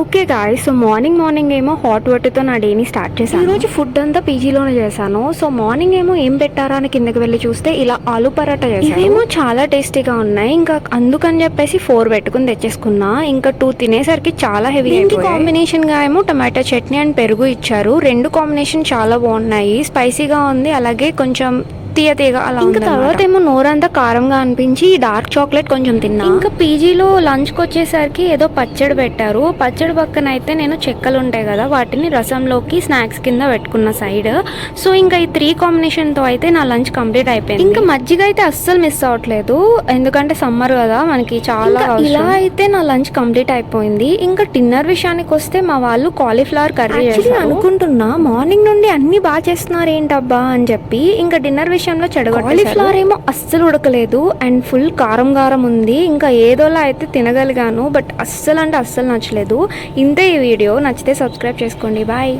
Okay guys, so morning ఏమో hot వాటర్తో నా డేని స్టార్ట్ చేశాను. ఈరోజు ఫుడ్ అంతా పీజీలోనే చేశాను. సో మార్నింగ్ ఏమో ఏం పెట్టారా అని కిందకి వెళ్ళి చూస్తే ఇలా ఆలు పరాటా చేశాను. ఇవేమో చాలా టేస్టీగా ఉన్నాయి. ఇంకా అందుకని చెప్పేసి 4 పెట్టుకుని తెచ్చేసుకున్నా. ఇంకా 2 తినేసరికి చాలా హెవీ. దీనికి కాంబినేషన్ గా ఏమో టమాటో చట్నీ అండ్ పెరుగు ఇచ్చారు. 2 కాంబినేషన్ చాలా బాగున్నాయి. స్పైసీగా ఉంది, అలాగే కొంచెం తీయగా అలా. ఇంకా తర్వాత ఏమో నోరంతా కారంగా అనిపించి డార్క్ చాక్లెట్ కొంచెం తిన్నా. ఇంకా పీజీలో లంచ్కి వచ్చేసరికి ఏదో పచ్చడి పెట్టారు. పచ్చడి పక్కన అయితే నేను చెక్కలు ఉంటాయి కదా, వాటిని రసంలోకి స్నాక్స్ కింద పెట్టుకున్న సైడ్. సో ఇంకా ఈ 3 కాంబినేషన్తో అయితే నా లంచ్ కంప్లీట్ అయిపోయింది. ఇంకా మజ్జిగ అయితే అస్సలు మిస్ అవ్వట్లేదు, ఎందుకంటే సమ్మర్ కదా మనకి చాలా. ఇలా అయితే నా లంచ్ కంప్లీట్ అయిపోయింది. ఇంకా డిన్నర్ విషయానికి వస్తే మా వాళ్ళు కాలీఫ్లవర్ కర్రీ చేసి అనుకుంటున్నా మార్నింగ్ నుండి అన్ని బాగా చేస్తున్నారు ఏంటబ్బా అని చెప్పి. ఇంకా డిన్నర్ విషయంలో కాలీఫ్లవర్ ఏమో అస్సలు ఉడకలేదు అండ్ ఫుల్ కారం ఉంది. ఇంకా ఏదోలా అయితే తినగలిగాను, బట్ అస్సలు అంటే అస్సలు నచ్చలేదు. ఇంతే ఈ వీడియో. నచ్చితే సబ్స్క్రైబ్ చేసుకోండి. బాయ్.